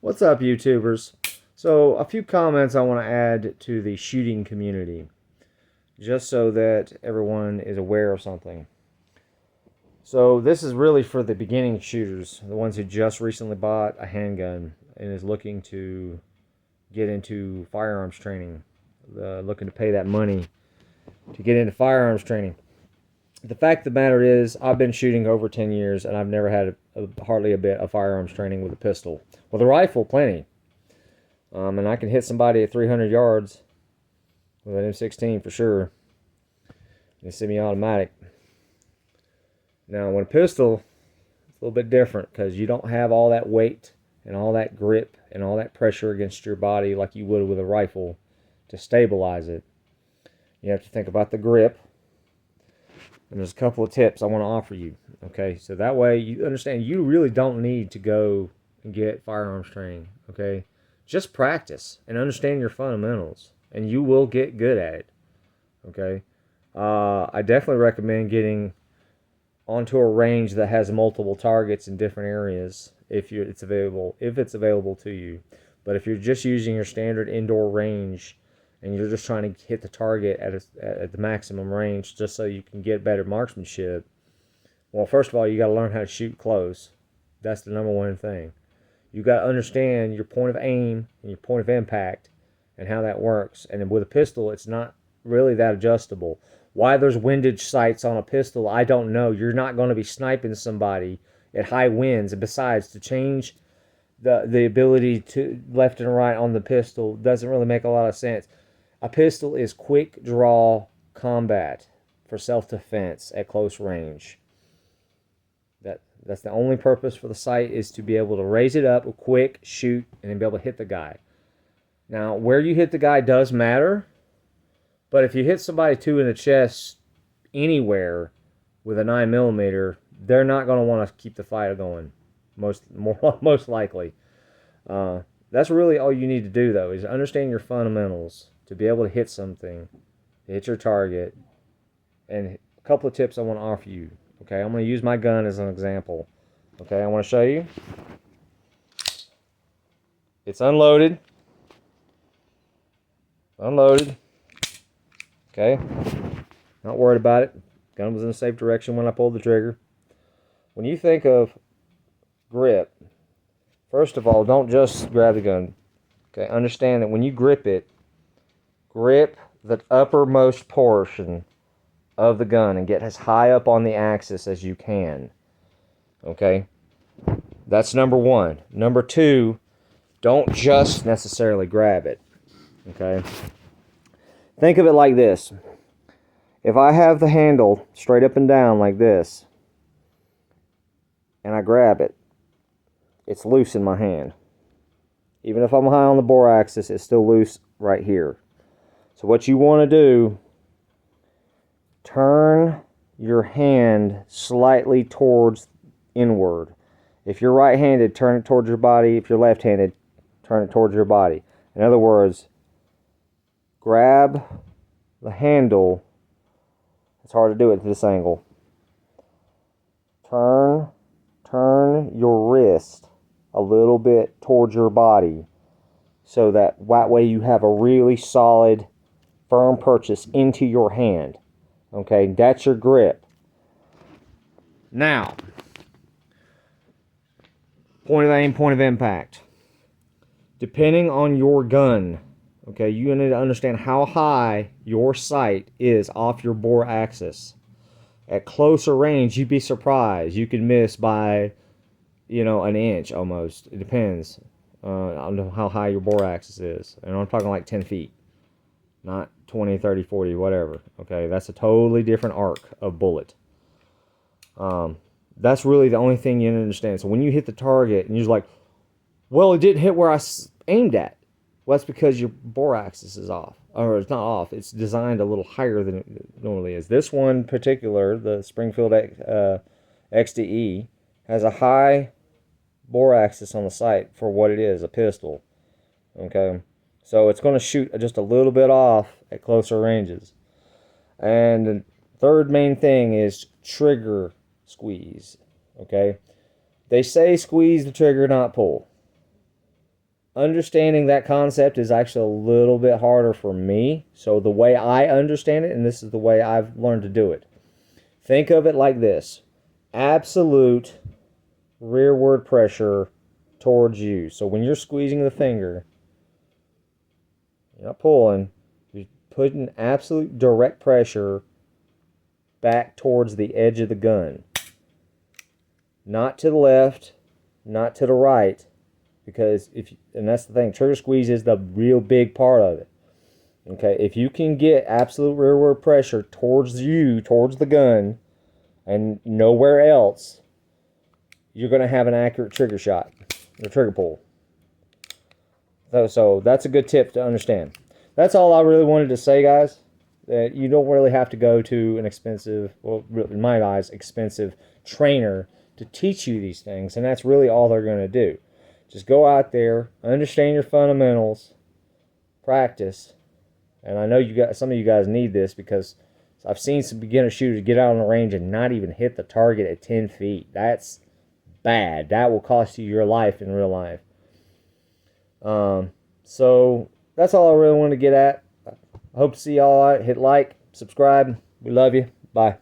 What's up, YouTubers? So, a few comments I want to add to the shooting community, just so that everyone is aware of something. So, this is really for the beginning shooters, the ones who just recently bought a handgun and is looking to get into firearms training, looking to pay that money to get into firearms training. The fact of the matter is, I've been shooting over 10 years, and I've never had hardly a bit of firearms training with a pistol. With a rifle, plenty. And I can hit somebody at 300 yards with an M16 for sure. It's semi-automatic. Now, with a pistol, it's a little bit different because you don't have all that weight and all that grip and all that pressure against your body like you would with a rifle to stabilize it. You have to think about the grip. And there's a couple of tips I want to offer you. Okay, so that way you understand you really don't need to go and get firearms training. Okay, just practice and understand your fundamentals, and you will get good at it. Okay, I definitely recommend getting onto a range that has multiple targets in different areas if it's available to you. But if you're just using your standard indoor range and you're just trying to hit the target at the maximum range just so you can get better marksmanship, well, first of all, you got to learn how to shoot close. That's the number one thing. You got to understand your point of aim and your point of impact and how that works. And with a pistol, it's not really that adjustable. Why there's windage sights on a pistol, I don't know. You're not going to be sniping somebody at high winds. And besides, to change the ability to left and right on the pistol doesn't really make a lot of sense. A pistol is quick draw combat for self-defense at close range. That's the only purpose for the sight, is to be able to raise it up, quick, shoot, and then be able to hit the guy. Now, where you hit the guy does matter, but if you hit somebody in the chest anywhere with a 9mm, they're not going to want to keep the fight going, most likely. That's really all you need to do, though, is understand your fundamentals to be able to hit something, to hit your target. And a couple of tips I want to offer you. Okay, I'm going to use my gun as an example. Okay, I want to show you. It's unloaded. Unloaded. Okay, not worried about it. Gun was in a safe direction when I pulled the trigger. When you think of grip, first of all, don't just grab the gun. Okay, understand that when you grip it, grip the uppermost portion of the gun and get as high up on the axis as you can. Okay? That's number one. Number two, don't just necessarily grab it. Okay? Think of it like this. If I have the handle straight up and down like this, and I grab it, it's loose in my hand. Even if I'm high on the bore axis, it's still loose right here. So what you want to do, turn your hand slightly towards inward. If you're right-handed, turn it towards your body. If you're left-handed, turn it towards your body. In other words, grab the handle. It's hard to do it at this angle. Turn your wrist a little bit towards your body so that way you have a really solid, firm purchase into your hand. Okay, that's your grip. Now, point of aim, point of impact. Depending on your gun, okay, you need to understand how high your sight is off your bore axis. At closer range, you'd be surprised. You could miss by, an inch almost. It depends on how high your bore axis is. And I'm talking like 10 feet. Not 20, 30, 40, whatever. Okay, that's a totally different arc of bullet. That's really the only thing you understand. So when you hit the target and you're like, well, it didn't hit where I aimed at. Well, that's because your bore axis is off. Or it's not off. It's designed a little higher than it normally is. This one in particular, the Springfield XDE, has a high bore axis on the sight for what it is, a pistol. Okay. So it's going to shoot just a little bit off at closer ranges. And the third main thing is trigger squeeze. Okay? They say squeeze the trigger, not pull. understanding that concept is actually a little bit harder for me. So the way I understand it, and this is the way I've learned to do it. Think of it like this. Absolute rearward pressure towards you. So when you're squeezing the finger, you're not pulling, you're putting absolute direct pressure back towards the edge of the gun. Not to the left, not to the right. Because and that's the thing, trigger squeeze is the real big part of it. Okay, if you can get absolute rearward pressure towards you, towards the gun, and nowhere else, you're going to have an accurate trigger shot, or trigger pull. So that's a good tip to understand. That's all I really wanted to say, guys. That you don't really have to go to an expensive, well, in my eyes, expensive trainer to teach you these things, and that's really all they're going to do. Just go out there, understand your fundamentals, practice, and I know some of you guys need this because I've seen some beginner shooters get out on the range and not even hit the target at 10 feet. That's bad. That will cost you your life in real life. So that's all I really wanted to get at. I hope to see y'all out. Hit like, subscribe. We love you. Bye.